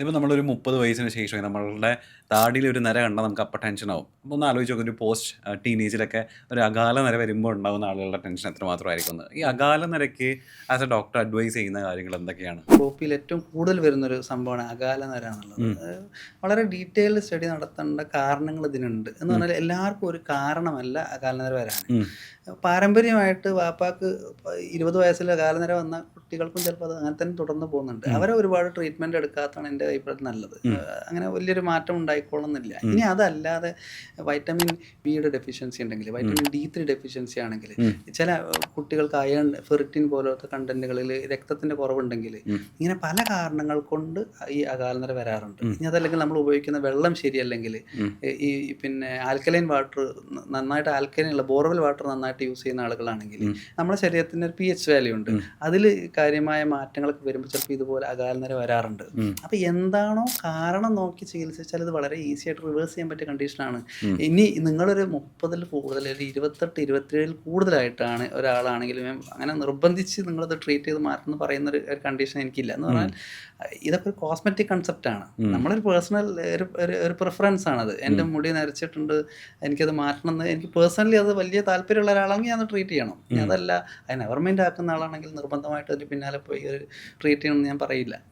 ഇപ്പം നമ്മളൊരു 30 വയസ്സിന് ശേഷം നമ്മളുടെ താടിയിലൊരു നര കണ്ടാൽ നമുക്ക് അപ്പം ടെൻഷനാവും. അപ്പോൾ ഒന്ന് ആലോചിച്ച് നോക്ക് ഒരു പോസ്റ്റ് ടീനേജിലൊക്കെ ഒരു അകാല നര വരുമ്പോൾ ഉണ്ടാകുന്ന ആളുകളുടെ ടെൻഷൻ എത്രമാത്രമായിരിക്കുമെന്ന്. ഈ അകാല നരയ്ക്ക് ആസ് എ ഡോക്ടർ അഡ്വൈസ് ചെയ്യുന്ന കാര്യങ്ങൾ എന്തൊക്കെയാണ്? ഒപിയിൽ ഏറ്റവും കൂടുതൽ വരുന്നൊരു സംഭവമാണ് അകാലനര എന്നുള്ളത്. ഉം. വളരെ ഡീറ്റെയിൽഡ് സ്റ്റഡി നടത്തേണ്ട കാരണങ്ങൾ ഇതിനുണ്ട്. എന്ന് ഉം. പറഞ്ഞാൽ എല്ലാവർക്കും ഒരു കാരണമല്ല അകാലനര വരാൻ. ഉം. പാരമ്പര്യമായിട്ട് വാപ്പാക്ക് 20 വയസ്സിൽ അകാലനര വന്ന കുട്ടികൾക്കും ചിലപ്പോൾ അത് അങ്ങനെ തന്നെ തുടർന്ന് പോകുന്നുണ്ട്. ഉം. അവരെ ഒരുപാട് ട്രീറ്റ്മെൻറ്റ് എടുക്കാത്തതാണ് എൻ്റെ അഭിപ്രായത്തിൽ നല്ലത്. ഉം. അങ്ങനെ വലിയൊരു മാറ്റം ഉണ്ടായിക്കൊള്ളുന്നില്ല. ഉം. ഇനി അതല്ലാതെ വൈറ്റമിൻ ബിയുടെ ഡെഫിഷ്യൻസി ഉണ്ടെങ്കിൽ, വൈറ്റമിൻ D3 ഡെഫിഷ്യൻസി ആണെങ്കിൽ, ഉം. ചില കുട്ടികൾക്ക് അയൺ, ഫെറിറ്റിൻ പോലത്തെ കണ്ടന്റുകളിൽ രക്തത്തിൻ്റെ കുറവുണ്ടെങ്കിൽ, ഉം. ഇങ്ങനെ പല കാരണങ്ങൾ കൊണ്ട് ഈ അകാലനര വരാറുണ്ട്. ഉം. ഇനി അതല്ലെങ്കിൽ നമ്മൾ ഉപയോഗിക്കുന്ന വെള്ളം ശരിയല്ലെങ്കിൽ, ഉം. ഈ പിന്നെ ആൽക്കലൈൻ വാട്ടർ നന്നായിട്ട് ആൽക്കലൈൻ ഉള്ള ബോർവെൽ വാട്ടർ നന്നായിട്ട് യൂസ് ചെയ്യുന്ന ആളുകളാണെങ്കിൽ, ഉം. നമ്മുടെ ശരീരത്തിന് ഒരു pH വാല്യൂ ഉണ്ട്. ഉം. അതിൽ കാര്യമായ മാറ്റങ്ങളൊക്കെ വരുമ്പോൾ ചിലപ്പോൾ ഇതുപോലെ അകാലനര വരാറുണ്ട്. ഉം. അപ്പോൾ എന്താണോ കാരണം നോക്കി ചികിത്സിച്ചാൽ ഇത് വളരെ ഈസി ആയിട്ട് റിവേഴ്സ് ചെയ്യാൻ പറ്റിയ കണ്ടീഷനാണ്. ഉം. ഇനി നിങ്ങളൊരു 30-ൽ കൂടുതൽ, ഒരു 28, 27-ൽ കൂടുതലായിട്ടാണ് ഒരാളാണെങ്കിലും അങ്ങനെ നിർബന്ധിച്ച് നിങ്ങളത് ട്രീറ്റ് ചെയ്ത് മാറ്റുമെന്ന് പറയുന്ന ഒരു കണ്ടീഷൻ എനിക്കില്ല. എന്ന് പറഞ്ഞാൽ ഇതൊക്കെ ഒരു കോസ്മെറ്റിക് കൺസെപ്റ്റാണ്. ഉം. നമ്മളൊരു പേഴ്സണൽ ഒരു പ്രിഫറൻസ് ആണത്. എൻ്റെ മുടി നരച്ചിട്ടുണ്ട്, എനിക്കത് മാറ്റണം എന്ന് എനിക്ക് പേഴ്സണലി അത് വലിയ താല്പര്യമുള്ള ഒരാളാണെങ്കിൽ ഞാൻ ട്രീറ്റ് ചെയ്യണം. ഇനി അതല്ല, അത് നെവർ മൈൻഡ് ആക്കുന്ന ആളാണെങ്കിൽ നിർബന്ധമായിട്ട് അതിന് പിന്നാലെ പോയി ട്രീറ്റ് ചെയ്യണമെന്ന് ഞാൻ പറയില്ല.